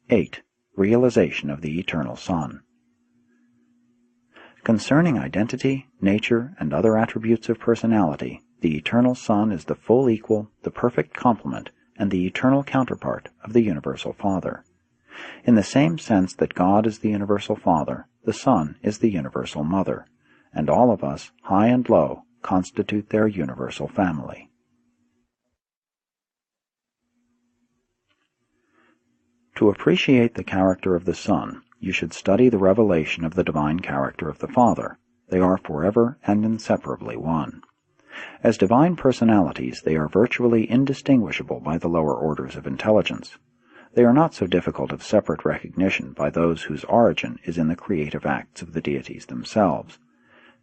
8. Realization of the Eternal Son. Concerning identity, nature, and other attributes of personality, the Eternal Son is the full equal, the perfect complement, and the eternal counterpart of the Universal Father. In the same sense that God is the Universal Father, the Son is the Universal Mother, and all of us, high and low, constitute their universal family. To appreciate the character of the Son, you should study the revelation of the divine character of the Father. They are forever and inseparably one. As divine personalities, they are virtually indistinguishable by the lower orders of intelligence. They are not so difficult of separate recognition by those whose origin is in the creative acts of the deities themselves.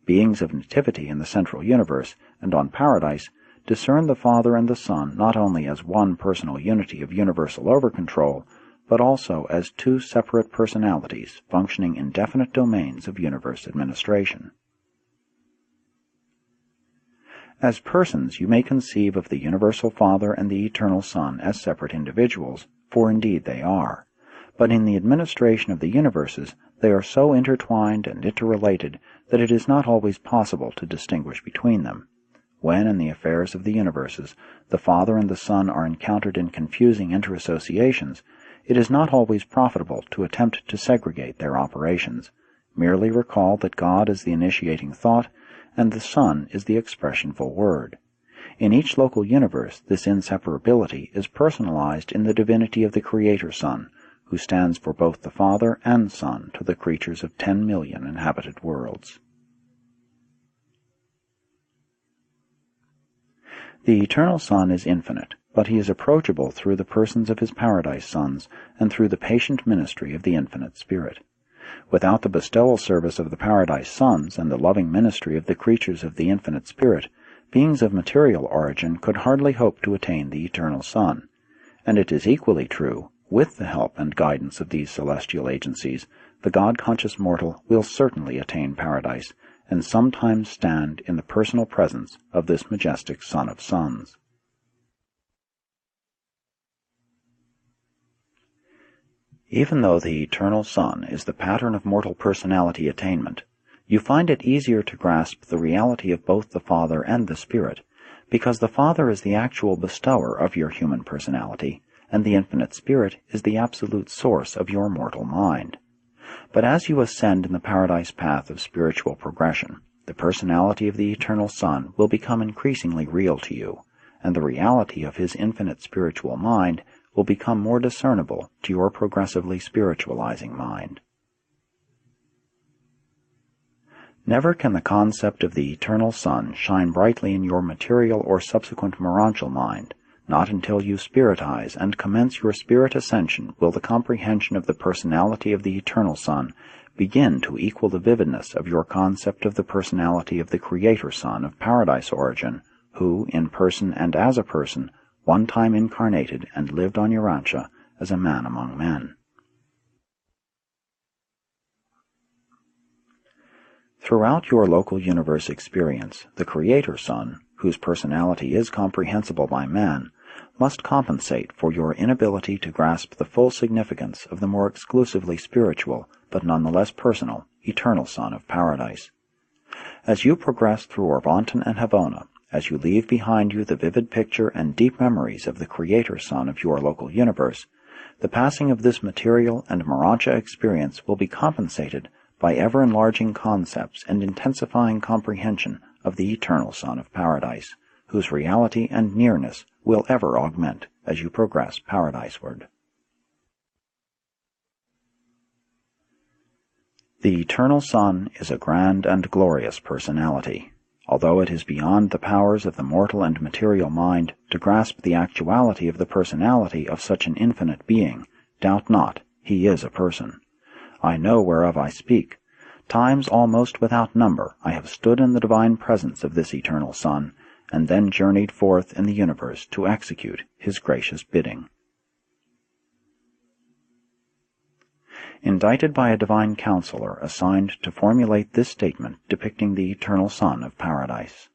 Beings of nativity in the central universe and on paradise discern the Father and the Son not only as one personal unity of universal over-control, but also as two separate personalities functioning in definite domains of universe administration. As persons, you may conceive of the Universal Father and the Eternal Son as separate individuals, for indeed they are. But in the administration of the universes, they are so intertwined and interrelated that it is not always possible to distinguish between them. When, in the affairs of the universes, the Father and the Son are encountered in confusing interassociations, it is not always profitable to attempt to segregate their operations. Merely recall that God is the initiating thought, and the Son is the expressionful word. In each local universe, this inseparability is personalized in the divinity of the Creator Son, who stands for both the Father and Son to the creatures of 10 million inhabited worlds. The Eternal Son is infinite, but he is approachable through the persons of his paradise sons and through the patient ministry of the infinite Spirit. Without the bestowal service of the paradise sons and the loving ministry of the creatures of the infinite Spirit, beings of material origin could hardly hope to attain the Eternal Son. And it is equally true, with the help and guidance of these celestial agencies, the God-conscious mortal will certainly attain paradise, and sometimes stand in the personal presence of this majestic Son of Sons. Even though the Eternal Son is the pattern of mortal personality attainment, you find it easier to grasp the reality of both the Father and the Spirit, because the Father is the actual bestower of your human personality, and the infinite Spirit is the absolute source of your mortal mind. But as you ascend in the paradise path of spiritual progression, the personality of the Eternal Son will become increasingly real to you, and the reality of his infinite spiritual mind will become more discernible to your progressively spiritualizing mind. Never can the concept of the Eternal Son shine brightly in your material or subsequent morontial mind. Not until you spiritize and commence your spirit ascension will the comprehension of the personality of the Eternal Son begin to equal the vividness of your concept of the personality of the Creator Son of paradise origin, who, in person and as a person, one time incarnated and lived on Urantia as a man among men. Throughout your local universe experience, the Creator Son, whose personality is comprehensible by man, must compensate for your inability to grasp the full significance of the more exclusively spiritual, but nonetheless personal, Eternal Son of Paradise. As you progress through Orvonton and Havona, as you leave behind you the vivid picture and deep memories of the Creator Son of your local universe, the passing of this material and morontia experience will be compensated by ever-enlarging concepts and intensifying comprehension of the Eternal Son of Paradise, whose reality and nearness will ever augment as you progress paradiseward. The Eternal Son is a grand and glorious personality. Although it is beyond the powers of the mortal and material mind to grasp the actuality of the personality of such an infinite being, doubt not, he is a person. I know whereof I speak. Times almost without number I have stood in the divine presence of this Eternal Son, and then journeyed forth in the universe to execute his gracious bidding. Indicted by a divine counselor assigned to formulate this statement depicting the Eternal Son of Paradise.